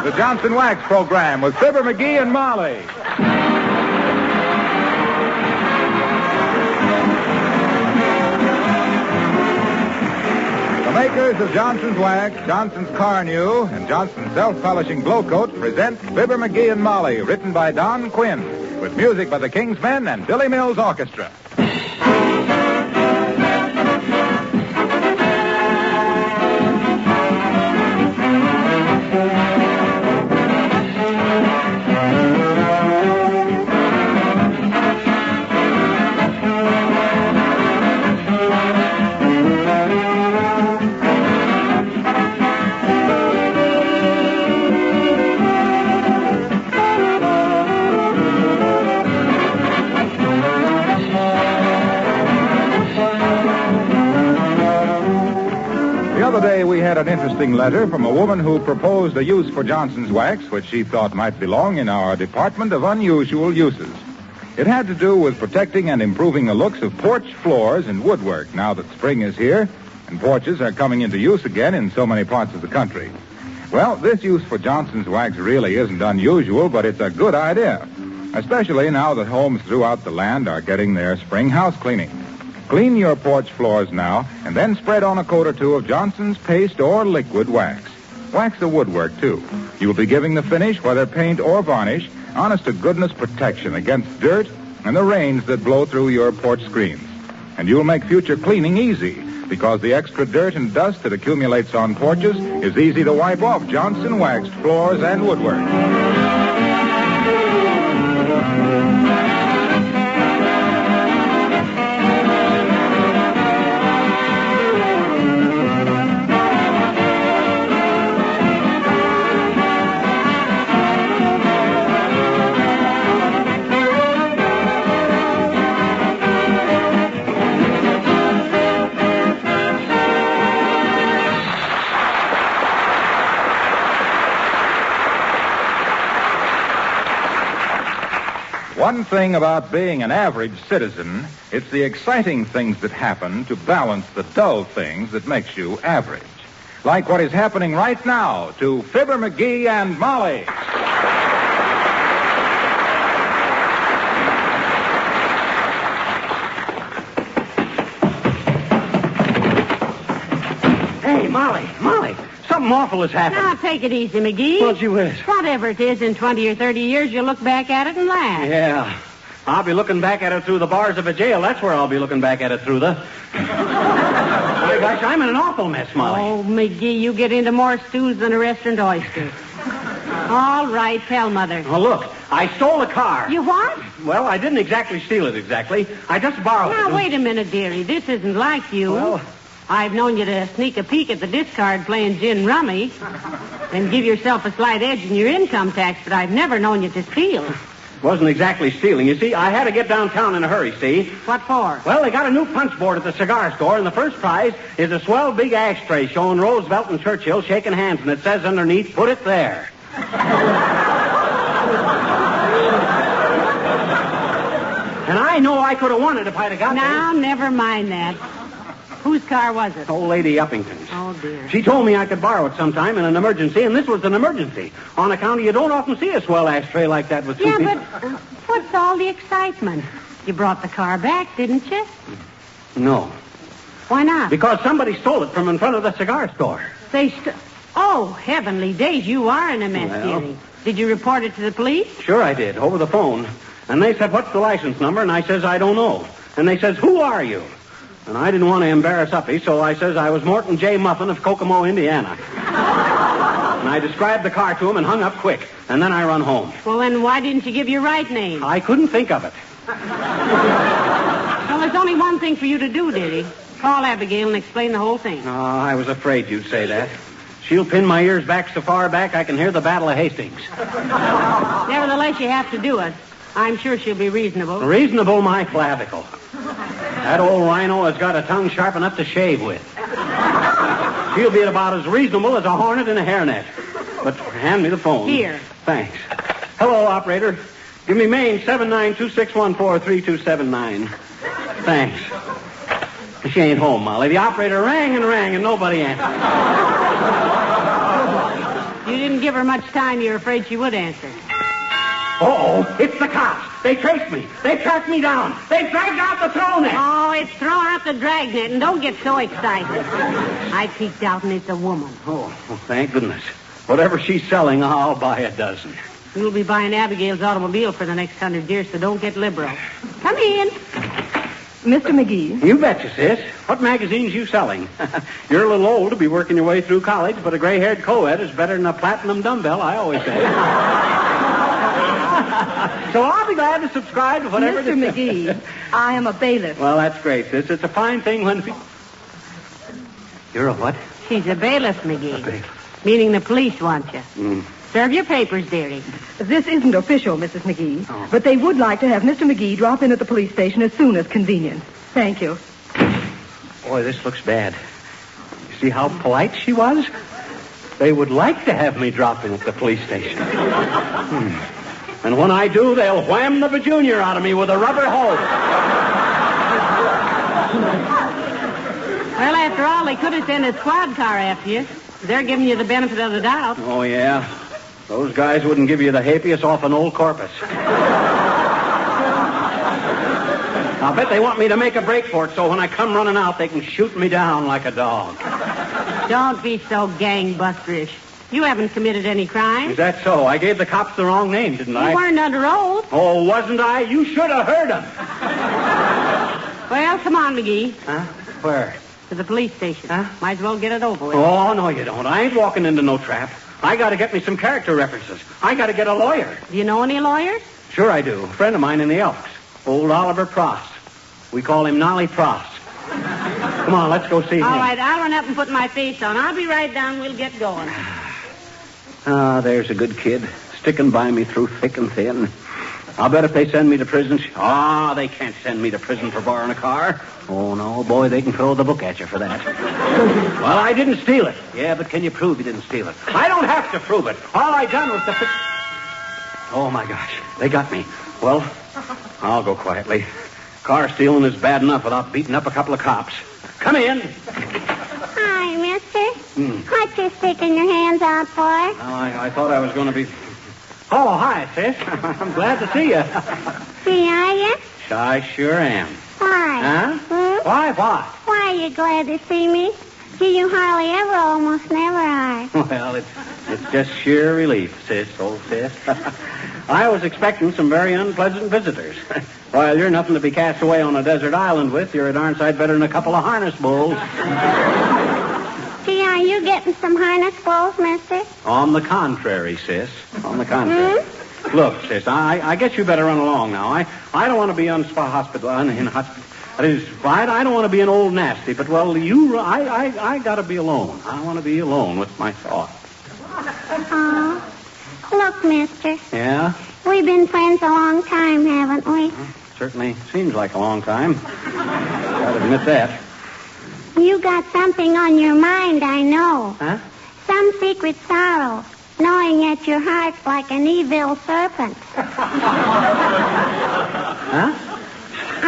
the Johnson Wax Program with Fibber McGee and Molly. The makers of Johnson's Wax, Johnson's Car New, and Johnson's self-polishing Glo-Coat present Fibber McGee and Molly, written by Don Quinn, with music by the King's Men and Billy Mills Orchestra. We had an interesting letter from a woman who proposed a use for Johnson's Wax, which she thought might belong in our Department of Unusual Uses. It had to do with protecting and improving the looks of porch floors and woodwork now that spring is here and porches are coming into use again in so many parts of the country. Well, this use for Johnson's Wax really isn't unusual, but it's a good idea, especially now that homes throughout the land are getting their spring house cleaning. Clean your porch floors now, and then spread on a coat or two of Johnson's paste or liquid wax. Wax the woodwork, too. You'll be giving the finish, whether paint or varnish, honest-to-goodness protection against dirt and the rains that blow through your porch screens. And you'll make future cleaning easy, because the extra dirt and dust that accumulates on porches is easy to wipe off Johnson waxed floors and woodwork. One thing about being an average citizen, it's the exciting things that happen to balance the dull things that makes you average. Like what is happening right now to Fibber McGee and Molly. Hey, Molly. Something awful has happened. Now, take it easy, McGee. Well, gee whiz. Whatever it is, in 20 or 30 years, you'll look back at it and laugh. Yeah. I'll be looking back at it through the bars of a jail. That's where I'll be looking back at it through the... My gosh, I'm in an awful mess, Molly. Oh, McGee, you get into more stews than a restaurant oyster. All right, tell Mother. Oh, look, I stole a car. You what? Well, I didn't exactly steal it exactly. I just borrowed it. Now, wait a minute, dearie. This isn't like you. Well... I've known you to sneak a peek at the discard playing gin rummy and give yourself a slight edge in your income tax, but I've never known you to steal. Wasn't exactly stealing. You see, I had to get downtown in a hurry, see? What for? Well, they got a new punch board at the cigar store, and the first prize is a swell big ashtray showing Roosevelt and Churchill shaking hands, and it says underneath, put it there. And I know I could have won it if I'd have got Now, never mind that. Whose car was it? Old Lady Uppington's. Oh, dear. She told me I could borrow it sometime in an emergency, and this was an emergency. On account of you don't often see a swell ashtray like that with two Yeah, people. but what's all the excitement? You brought the car back, didn't you? No. Why not? Because somebody stole it from in front of the cigar store. Oh, heavenly days, you are in a mess, Well. dearie. Did you report it to the police? Sure I did, over the phone. And they said, what's the license number? And I says, I don't know. And they says, who are you? And I didn't want to embarrass Uppy, so I says I was Morton J. Muffin of Kokomo, Indiana. And I described the car to him and hung up quick. And then I run home. Well, then why didn't you give your right name? I couldn't think of it. Well, there's only one thing for you to do, dearie. Call Abigail and explain the whole thing. Oh, I was afraid you'd say that. She'll pin my ears back so far back I can hear the Battle of Hastings. Nevertheless, you have to do it. I'm sure she'll be reasonable. Reasonable, my clavicle. That old rhino has got a tongue sharp enough to shave with. She'll be about as reasonable as a hornet in a hairnet. But hand me the phone. Here. Thanks. Hello, operator. Give me Maine 7926143279. Thanks. She ain't home, Molly. The operator rang and nobody answered. You didn't give her much time. You're afraid she would answer. Uh-oh, it's the cops. They traced me. They tracked me down. They dragged out the throw net. Oh, it's throw out the dragnet, and don't get so excited. I peeked out, and it's a woman. Oh, well, thank goodness. Whatever she's selling, I'll buy a dozen. You'll be buying Abigail's automobile for the next 100 years, so don't get liberal. Come in. Mr. McGee. You betcha, sis. What magazines you selling? You're a little old to be working your way through college, but a gray-haired co-ed is better than a platinum dumbbell, I always say. So I'll be glad to subscribe to whatever... Mr. McGee, I am a bailiff. Well, that's great, sis. It's a fine thing when... You're a what? She's a bailiff, McGee. A bailiff. Meaning the police want you. Serve your papers, dearie. This isn't official, Mrs. McGee, Oh. but they would like to have Mr. McGee drop in at the police station as soon as convenient. Thank you. Boy, this looks bad. You see how polite she was? They would like to have me drop in at the police station. And when I do, they'll wham the Junior out of me with a rubber hose. Well, after all, they could have sent a squad car after you. They're giving you the benefit of the doubt. Oh, yeah. Those guys wouldn't give you the habeas off an old corpus. I'll bet they want me to make a break for it so when I come running out, they can shoot me down like a dog. Don't be so gangbusterish. You haven't committed any crime. Is that so? I gave the cops the wrong name, didn't I? You weren't under oath. Oh, wasn't I? You should have heard them. Well, come on, McGee. Huh? Where? To the police station. Huh? Might as well get it over with. Oh, no, you don't. I ain't walking into no trap. I got to get me some character references. I got to get a lawyer. Do you know any lawyers? Sure I do. A friend of mine in the Elks. Old Oliver Pross. We call him Nolly Pross. Come on, let's go see him. All right, I'll run up and put my face on. I'll be right down. We'll get going. Ah, there's a good kid. Sticking by me through thick and thin. I'll bet if they send me to prison... they can't send me to prison for borrowing a car. Oh, no, boy, they can throw the book at you for that. Well, I didn't steal it. Yeah, but can you prove you didn't steal it? I don't have to prove it. All I done was to... Oh, my gosh, they got me. Well, I'll go quietly. Car stealing is bad enough without beating up a couple of cops. Come in. Hi, mister. What you sticking your hands out for? I thought I was going to be... Oh, hi, sis. I'm glad to see you. See, are you? I sure am. Why? Huh? Why, what? Why are you glad to see me? Gee, you hardly ever, almost never are. Well, it's just sheer relief, sis, old sis. I was expecting some very unpleasant visitors. While you're nothing to be cast away on a desert island with, you're a darn sight better than a couple of harness bulls. Gee, are you getting some harness bulls, mister? On the contrary, sis. On the contrary. Look, sis, I guess you better run along now. I don't want to be in hospital. That is, I don't want to be an old nasty, but, well, I got to be alone. I want to be alone with my thoughts. Oh. Look, mister. Yeah? We've been friends a long time, haven't we? Certainly seems like a long time. Gotta admit that. You got something on your mind, I know. Huh? Some secret sorrow, gnawing at your heart like an evil serpent. Huh?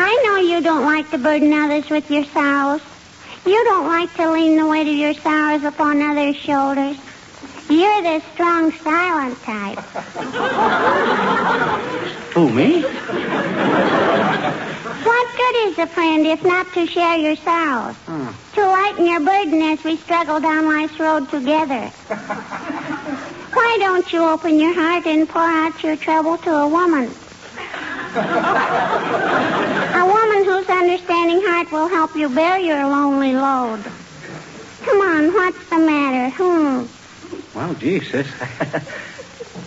I know you don't like to burden others with your sorrows. You don't like to lean the weight of your sorrows upon others' shoulders. You're the strong, silent type. Who, me? What good is a friend if not to share your sorrows? To lighten your burden as we struggle down life's road together. Why don't you open your heart and pour out your trouble to a woman? A woman whose understanding heart will help you bear your lonely load. Come on, what's the matter? Well, gee, sis.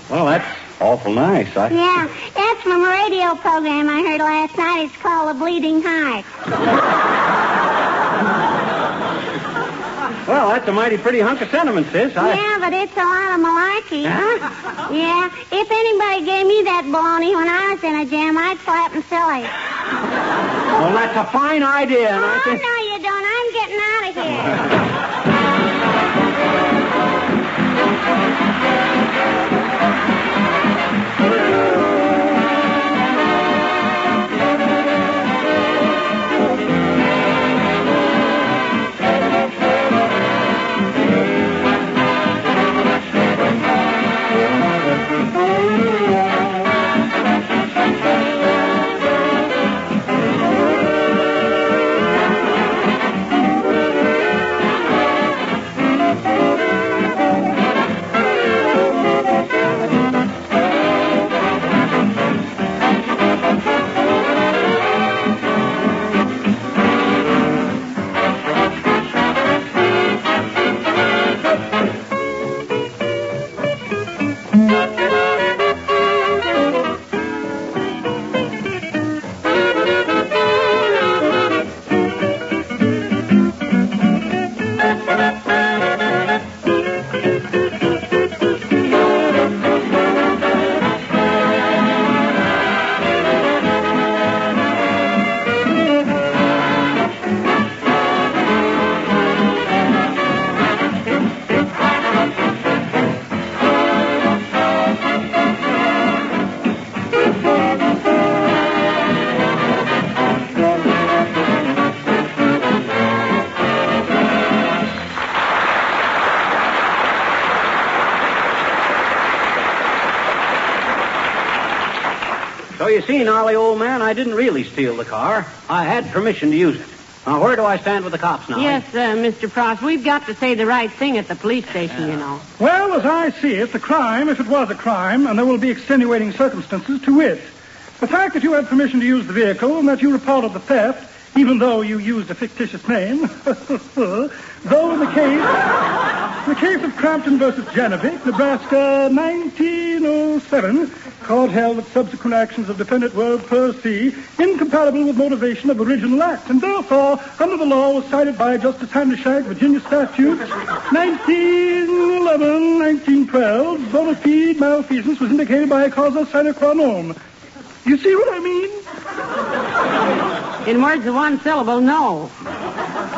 Well, that's awful nice. Yeah, that's from a radio program I heard last night. It's called The Bleeding Heart. Well, that's a mighty pretty hunk of sentiment, sis. Yeah, but it's a lot of malarkey. Huh? Yeah, if anybody gave me that baloney when I was in a jam, I'd slap them silly. Well, that's a fine idea. And Oh, no, you don't. I'm getting out of here. you see, Nolly, old man, I didn't really steal the car. I had permission to use it. Now, where do I stand with the cops now? Yes, Mr. Frost, we've got to say the right thing at the police station, you know. Well, as I see it, the crime, if it was a crime, and there will be extenuating circumstances to it. The fact that you had permission to use the vehicle and that you reported the theft, even though you used a fictitious name, though in the case of Crampton versus Janovic, Nebraska, 1907, court held that subsequent actions of defendant were per se incompatible with motivation of original act, and therefore, under the law was cited by Justice Handishak, Virginia statute 1911, 1912, bona fide malfeasance was indicated by a causa sine qua non. You see what I mean? In words of one syllable, no.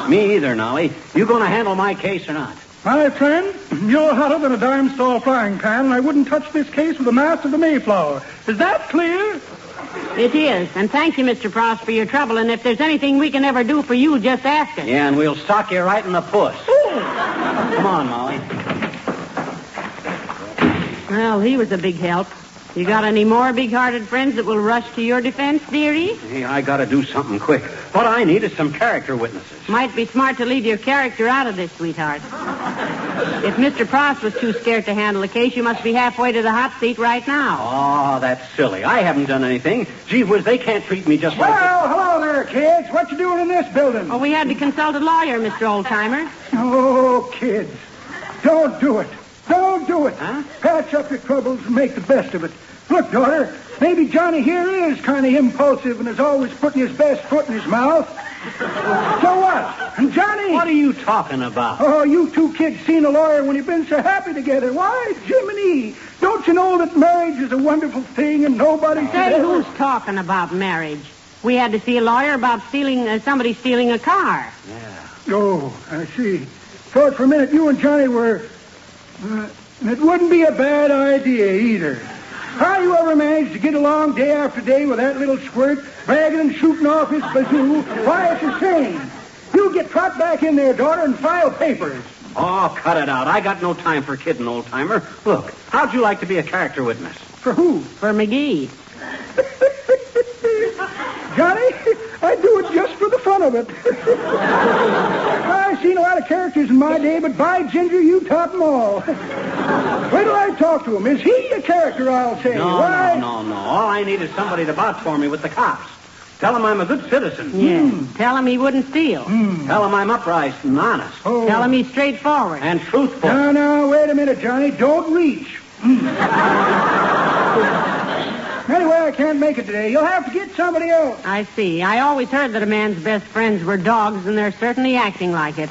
Me either, Nolly. You going to handle my case or not? My friend, you're hotter than a dime store frying pan, and I wouldn't touch this case with the mast of the Mayflower. Is that clear? It is. And thank you, Mr. Frost, for your trouble. And if there's anything we can ever do for you, just ask us. Yeah, and we'll sock you right in the puss. Come on, Molly. Well, he was a big help. You got any more big-hearted friends that will rush to your defense, dearie? Hey, I got to do something quick. What I need is some character witnesses. Might be smart to leave your character out of this, sweetheart. If Mr. Frost was too scared to handle the case, you must be halfway to the hot seat right now. Oh, that's silly. I haven't done anything. Gee whiz, they can't treat me just like this. Well, hello there, kids. What you doing in this building? Oh, we had to consult a lawyer, Mr. Oldtimer. Oh, kids. Don't do it. Don't do it. Huh? Patch up your troubles and make the best of it. Look, daughter, maybe Johnny here is kind of impulsive and is always putting his best foot in his mouth. So what? And Johnny... What are you talking about? Oh, you two kids seen a lawyer when you've been so happy together. Why, Jiminy, don't you know that marriage is a wonderful thing and nobody should Say, ever... who's talking about marriage? We had to see a lawyer about somebody stealing a car. Yeah. Oh, I see. Thought for a minute you and Johnny were... it wouldn't be a bad idea either. How you ever managed to get along day after day with that little squirt, bragging and shooting off his bazoo? Why, it's a shame. You get trot back in there, daughter, and file papers. Oh, cut it out. I got no time for kidding, old-timer. Look, how'd you like to be a character witness? For who? For McGee. Johnny, I do it just for the fun of it. I've seen a lot of characters in my day, but by ginger, you top them all. Wait till I talk to him. Is he a character, I'll say? No. All I need is somebody to vouch for me with the cops. Tell him I'm a good citizen. Yeah. Tell him he wouldn't steal. Tell him I'm upright and honest. Oh. Tell him he's straightforward. And truthful. No, wait a minute, Johnny. Don't reach. Anyway, I can't make it today. You'll have to get somebody else. I see. I always heard that a man's best friends were dogs, and they're certainly acting like it.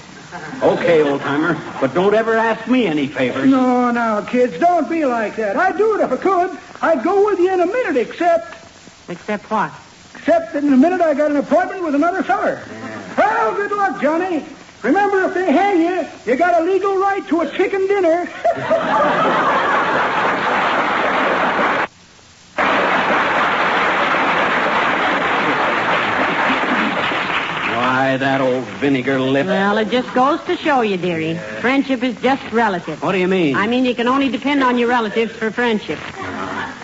Okay, old-timer, but don't ever ask me any favors. No, kids, don't be like that. I'd do it if I could. I'd go with you in a minute, except what? that in a minute I got an appointment with another feller. Yeah. Well, good luck, Johnny. Remember, if they hang you, you got a legal right to a chicken dinner. Why, that old vinegar lip. Well, it just goes to show you, dearie. Friendship is just relative. What do you mean? I mean, you can only depend on your relatives for friendship.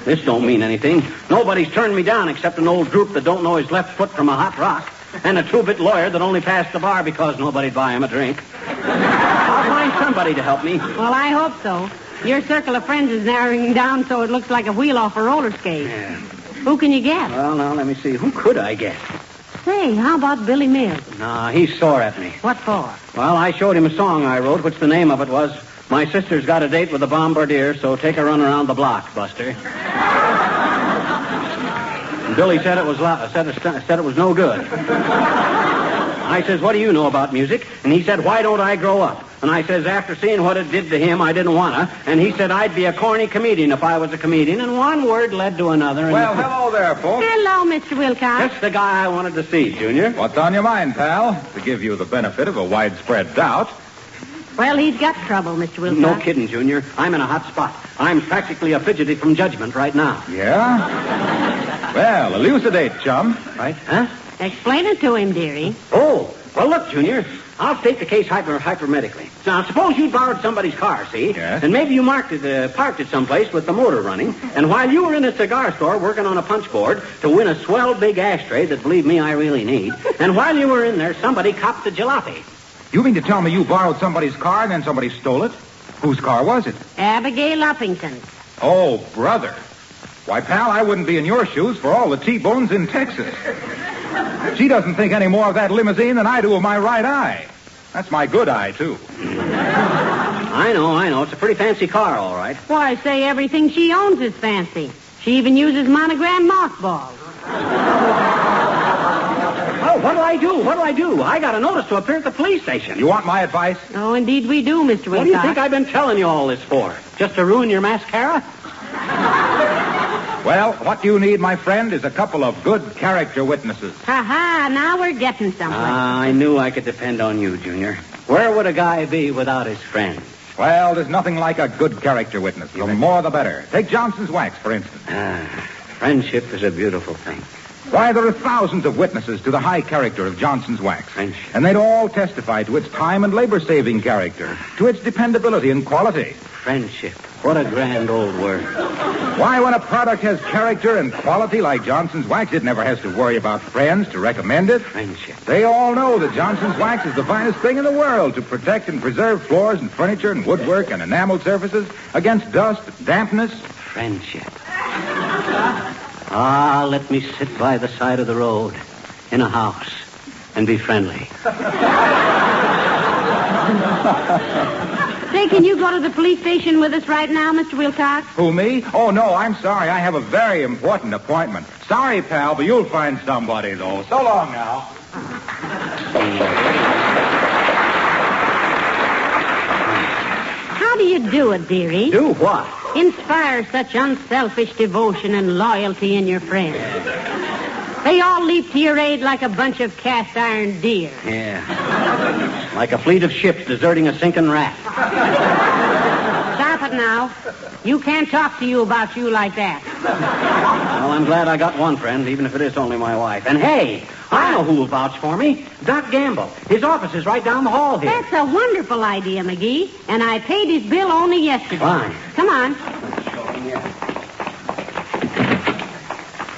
This don't mean anything. Nobody's turned me down except an old droop that don't know his left foot from a hot rock, and a two-bit lawyer that only passed the bar because nobody'd buy him a drink. I'll find somebody to help me. Well, I hope so. Your circle of friends is narrowing down so it looks like a wheel off a roller skate. Yeah. Who can you get? Well, now, let me see. Who could I get? Say, how about Billy Mills? No, he's sore at me. What for? Well, I showed him a song I wrote, which the name of it was, My Sister's Got a Date with a Bombardier, so take a run around the block, Buster. And Billy said it was no good. I says, what do you know about music? And he said, why don't I grow up? And I says, after seeing what it did to him, I didn't want to. And he said, I'd be a corny comedian if I was a comedian. And one word led to another. And Well, hello there, folks. Hello, Mr. Wilcox. That's the guy I wanted to see, Junior. What's on your mind, pal? To give you the benefit of a widespread doubt. Well, he's got trouble, Mr. Wilcox. No kidding, Junior. I'm in a hot spot. I'm practically a fidgety from judgment right now. Yeah? Well, elucidate, chum. Right? Huh? Explain it to him, dearie. Oh, well, look, Junior. I'll state the case hypothetically. Now, suppose you borrowed somebody's car, see? Yes. And maybe you parked it someplace with the motor running, and while you were in a cigar store working on a punch board to win a swell big ashtray that, believe me, I really need, and while you were in there, somebody copped the jalopy. You mean to tell me you borrowed somebody's car and then somebody stole it? Whose car was it? Abigail Uppington. Oh, brother. Why, pal, I wouldn't be in your shoes for all the T-bones in Texas. She doesn't think any more of that limousine than I do of my right eye. That's my good eye, too. I know. It's a pretty fancy car, all right. Why, say everything she owns is fancy. She even uses monogram mothballs. Oh, what'll I do? I got a notice to appear at the police station. You want my advice? Oh, indeed we do, Mr. Wilcox. What do you think I've been telling you all this for? Just to ruin your mascara? Well, what you need, my friend, is a couple of good character witnesses. Ha-ha, now we're getting somewhere. I knew I could depend on you, Junior. Where would a guy be without his friends? Well, there's nothing like a good character witness. The more, the better. Take Johnson's wax, for instance. Friendship is a beautiful thing. Why, there are thousands of witnesses to the high character of Johnson's wax. Friendship. And they'd all testify to its time and labor-saving character, to its dependability and quality. Friendship. What a grand old word. Why, when a product has character and quality like Johnson's wax, it never has to worry about friends to recommend it. Friendship. They all know that Johnson's wax is the finest thing in the world to protect and preserve floors and furniture and woodwork and enameled surfaces against dust, dampness. Friendship. Let me sit by the side of the road in a house and be friendly. Say, can you go to the police station with us right now, Mr. Wilcox? Who, me? Oh, no, I'm sorry. I have a very important appointment. Sorry, pal, but you'll find somebody, though. So long now. How do you do it, dearie? Do what? Inspire such unselfish devotion and loyalty in your friends. They all leap to your aid like a bunch of cast-iron deer. Yeah. Like a fleet of ships deserting a sinking raft. Stop it now. You can't talk to you about you like that. Well, I'm glad I got one friend, even if it is only my wife. And hey, I know who will vouch for me. Doc Gamble. His office is right down the hall here. That's a wonderful idea, McGee. And I paid his bill only yesterday. Fine. Come on.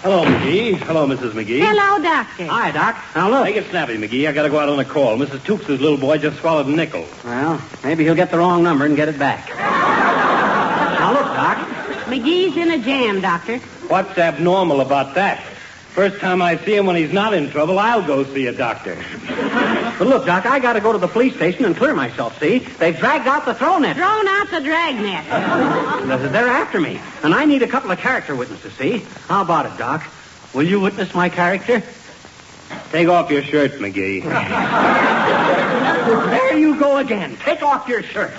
Hello, McGee. Hello, Mrs. McGee. Hello, Doctor. Hi, Doc. Now, look. Make it snappy, McGee. I got to go out on a call. Mrs. Tooks' little boy just swallowed a nickel. Well, maybe he'll get the wrong number and get it back. Now, look, Doc. McGee's in a jam, Doctor. What's abnormal about that? First time I see him when he's not in trouble, I'll go see a doctor. But look, Doc, I got to go to the police station and clear myself, see? They've dragged out the throw net. Thrown out the dragnet. They're after me. And I need a couple of character witnesses, see? How about it, Doc? Will you witness my character? Take off your shirt, McGee. There you go again. Take off your shirt.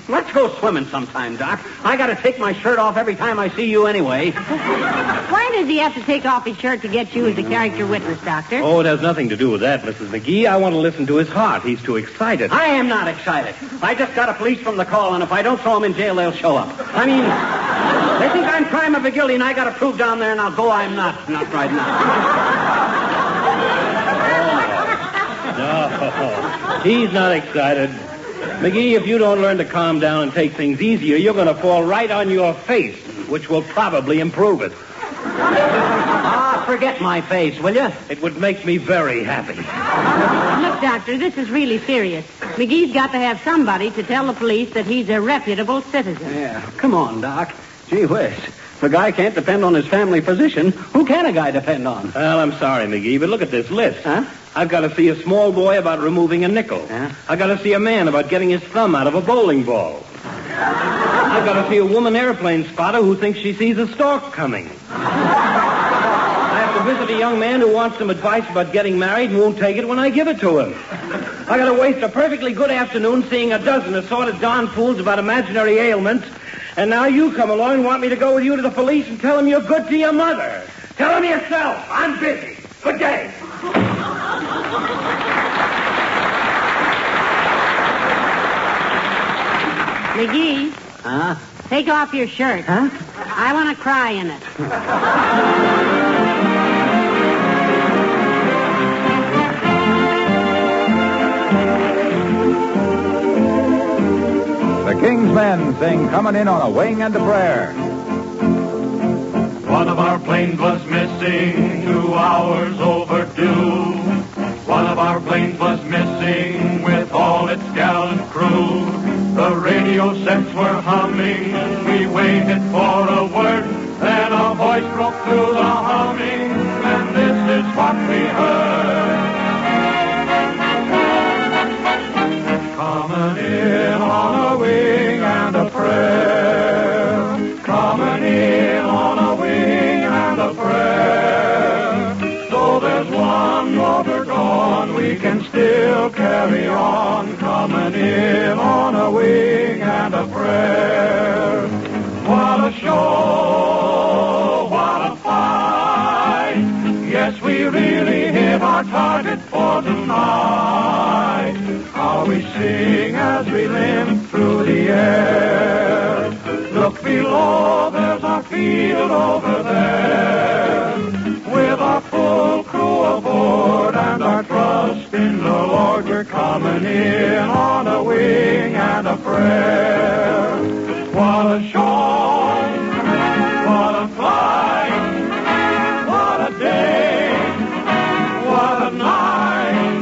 Let's go swimming sometime, Doc. I got to take my shirt off every time I see you anyway. Why does he have to take off his shirt to get you as a character witness, Doctor? Oh, it has nothing to do with that, Mrs. McGee. I want to listen to his heart. He's too excited. I am not excited. I just got a police from the call, and if I don't throw them in jail, they'll show up. I mean, they think I'm prima guilty, and I got to prove down there, and I'll go I'm not. Not right now. No, he's not excited. McGee, if you don't learn to calm down and take things easier, you're going to fall right on your face, which will probably improve it. Forget my face, will you? It would make me very happy. Look, Doctor, this is really serious. McGee's got to have somebody to tell the police that he's a reputable citizen. Yeah, come on, Doc. Gee whiz. If a guy can't depend on his family physician, who can a guy depend on? Well, I'm sorry, McGee, but look at this list. Huh? I've got to see a small boy about removing a nickel. Yeah? I've got to see a man about getting his thumb out of a bowling ball. I've got to see a woman airplane spotter who thinks she sees a stork coming. I have to visit a young man who wants some advice about getting married and won't take it when I give it to him. I got to waste a perfectly good afternoon seeing a dozen assorted darn fools about imaginary ailments, and now you come along and want me to go with you to the police and tell them you're good to your mother. Tell them yourself. I'm busy. Good day. McGee, Huh? take off your shirt. Huh? I want to cry in it. The King's Men sing Coming In on a Wing and a Prayer. One of our planes was missing, 2 hours overdue. One of our planes was missing with all its gallant crew. The radio sets were humming, we waited for a word. Then a voice broke through the humming, and this is what we heard. Coming in on a wing and a prayer. Coming in on a wing and a prayer. So there's one motor gone, we can still carry on. Coming in on a wing and a prayer. What a show, what a fight. Yes, we really hit our target for tonight. How we sing as we limp through the air. Look below, there's our field over there. With our full crew aboard and our trust in the Lord, we're coming in on a wing and a prayer. What a show, what a flight, what a day, what a night.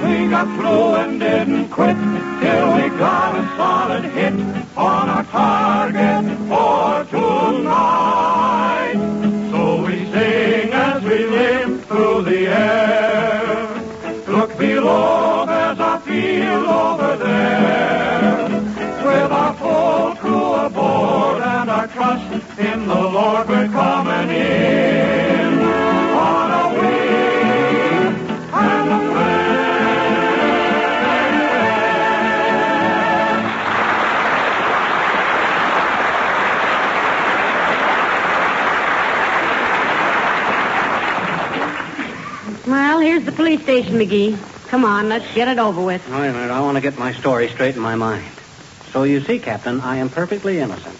We got through and didn't quit till we got a solid hit on our target for tonight. So we sing as we limp through the air. Look below, there's our field over there. With our full crew aboard and our trust in the Lord, we're coming in on a wing and a prayer. Well, here's the police station, McGee. Come on, let's get it over with. Wait a minute, I want to get my story straight in my mind. So you see, Captain, I am perfectly innocent.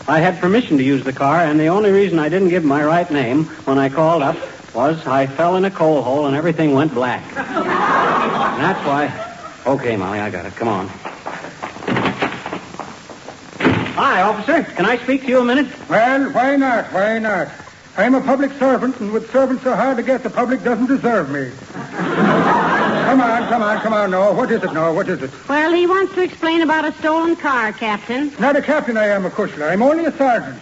I had permission to use the car, and the only reason I didn't give my right name when I called up was I fell in a coal hole and everything went black. And that's why... Okay, Molly, I got it. Come on. Hi, officer. Can I speak to you a minute? Well, why not? Why not? I'm a public servant, and with servants so hard to get, the public doesn't deserve me. Come on, no. What is it, no? What is it? Well, he wants to explain about a stolen car, Captain. Not a captain I am, of course. I'm only a sergeant.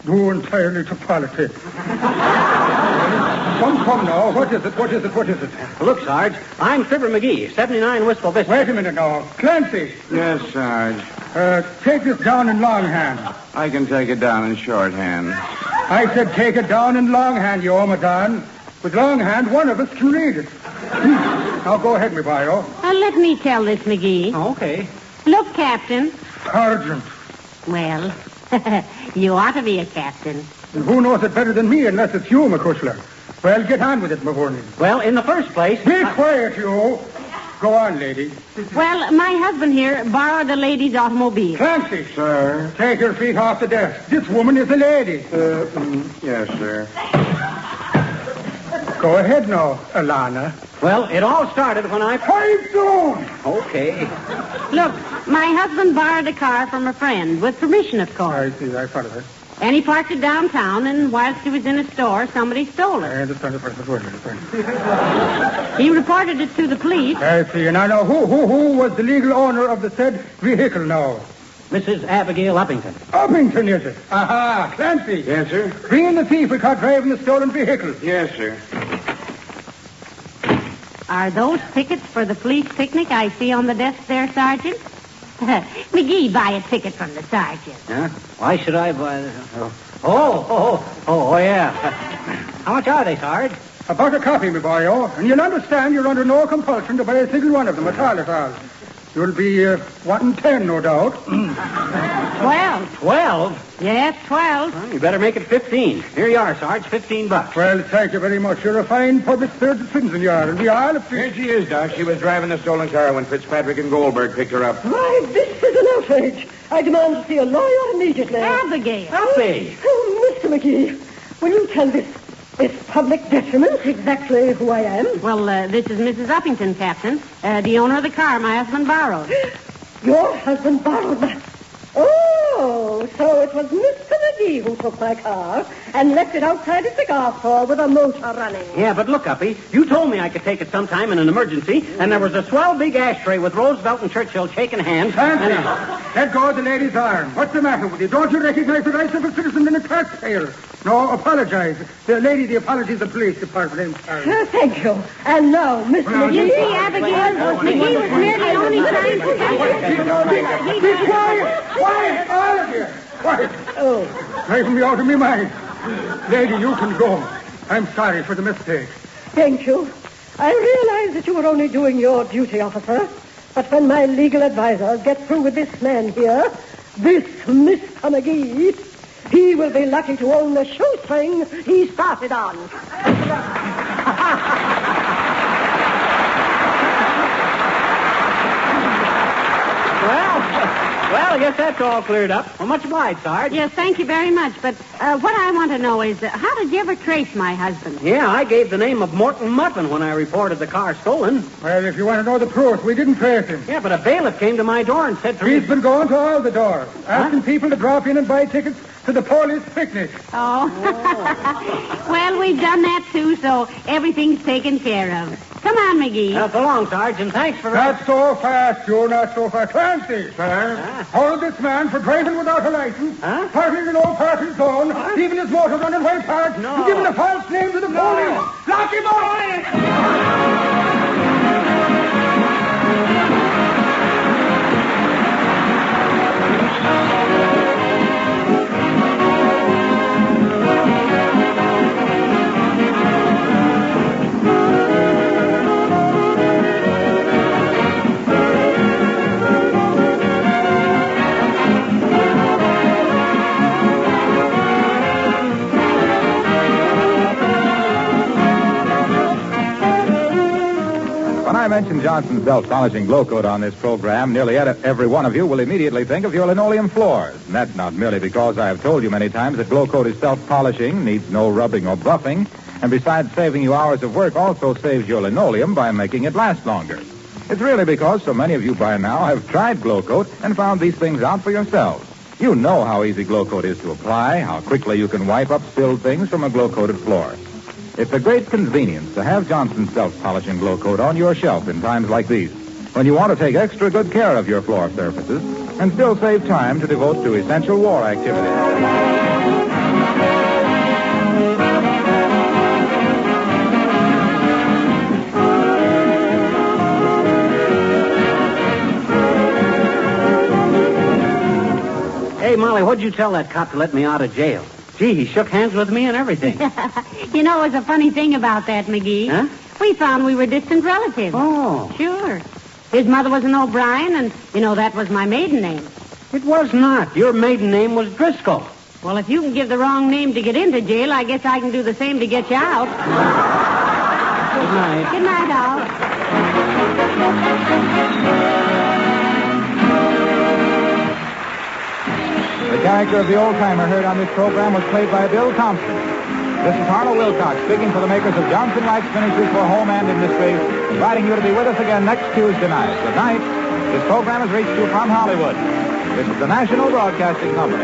Due entirely to politics. Come now. What is it? Look, Sarge, I'm Fibber McGee, 79 Wistful Vista. Wait a minute now. Clancy. Yes, Sarge. Take this down in longhand. I can take it down in shorthand. I said take it down in longhand, you omadon. With longhand, one of us can read it. Now go ahead, me bio. Let me tell this, McGee. Oh, okay. Look, Captain. Sergeant. Well, you ought to be a captain. And who knows it better than me unless it's you, McCushler? Well, get on with it, Mavourney. Well, in the first place... Be quiet, you. Go on, lady. Well, my husband here borrowed a lady's automobile. Clancy. Sir? Take your feet off the desk. This woman is a lady. Yes, sir. Go ahead now, Alana. Well, it all started when I... Pipe down! Okay. Look, my husband borrowed a car from a friend, with permission, of course. I see. I follow her. And he parked it downtown, and whilst he was in a store, somebody stole I it. understand the first word. He reported it to the police. I see. And I know who was the legal owner of the said vehicle now? Mrs. Abigail Uppington. Uppington, is it? Aha, Clancy. Yes, sir? Bring in the thief we caught driving the stolen vehicle. Yes, sir. Are those tickets for the police picnic I see on the desk there, Sergeant? McGee, buy a ticket from the sergeant. Huh? Why should I buy this? Oh, yeah. How much are they, Sarge? About a copy, me boyo. And you'll understand you're under no compulsion to buy a single one of them at all. You'll be wanting 10, no doubt. 12. 12? Yes, 12. Well, you better make it 15. Here you are, Sarge, $15. Well, thank you very much. You're a fine public citizen, you are. And we all Here she is, Doc. She was driving the stolen car when Fitzpatrick and Goldberg picked her up. Why, this is an outrage. I demand to see a lawyer immediately. Abigail. Uppy! Oh, Mr. McGee, will you tell this public detriment exactly who I am? Well, this is Mrs. Uppington, Captain. The owner of the car my husband borrowed. Your husband borrowed my... Oh, so it was Mr. McGee who took my car and left it outside a cigar store with a motor running. Yeah, but look, Uppy, you told me I could take it sometime in an emergency, and there was a swell big ashtray with Roosevelt and Churchill shaking hands. Fancy, let go of the lady's arm. What's the matter with you? Don't you recognize the rights of a citizen and a taxpayer? No, apologize. The apology of the police department. Thank you. And now, Mr. McGee... You see, Abigail, McGee was merely only trying to... Be quiet! Quiet, all of you! Quiet! Oh. Driving me out of my mind. Lady, you can go. I'm sorry for the mistake. Thank you. I realize that you were only doing your duty, officer. But when my legal advisor gets through with this man here, this Mr. McGee, he will be lucky to own the shoestring he started on. Well, I guess that's all cleared up. Well, much obliged, Sarge. Yes, thank you very much. But what I want to know is, how did you ever trace my husband? Yeah, I gave the name of Morton Muffin when I reported the car stolen. Well, if you want to know the truth, we didn't trace him. Yeah, but a bailiff came to my door and said to me... He's been going to all the doors, asking people to drop in and buy tickets to the police picnic. Oh. Well, we've done that, too, so everything's taken care of. Come on, McGee. So long, Sarge, and thanks for... Not so fast, Joe, not so fast. Clancy, sir. Hold this man for driving without a license, parking in no parking zone, leaving his motor running way parked, and giving a false name to the police. Lock him up! When I mention Johnson's self-polishing Glo-Coat on this program, nearly every one of you will immediately think of your linoleum floors. And that's not merely because I have told you many times that Glo-Coat is self-polishing, needs no rubbing or buffing, and besides saving you hours of work, also saves your linoleum by making it last longer. It's really because so many of you by now have tried Glo-Coat and found these things out for yourselves. You know how easy Glo-Coat is to apply, how quickly you can wipe up spilled things from a Glo-Coated floor. It's a great convenience to have Johnson's self-polishing Glo-Coat on your shelf in times like these, when you want to take extra good care of your floor surfaces and still save time to devote to essential war activities. Hey, Molly, what'd you tell that cop to let me out of jail? Gee, he shook hands with me and everything. You know, it's a funny thing about that, McGee. Huh? We found we were distant relatives. Oh. Sure. His mother was an O'Brien, and, you know, that was my maiden name. It was not. Your maiden name was Driscoll. Well, if you can give the wrong name to get into jail, I guess I can do the same to get you out. Good night. Good night, Al. The character of the old-timer heard on this program was played by Bill Thompson. This is Harlow Wilcox speaking for the makers of Johnson Wax Finishes for Home and Industry, inviting you to be with us again next Tuesday night. Good night. This program has reached you from Hollywood. This is the National Broadcasting Company.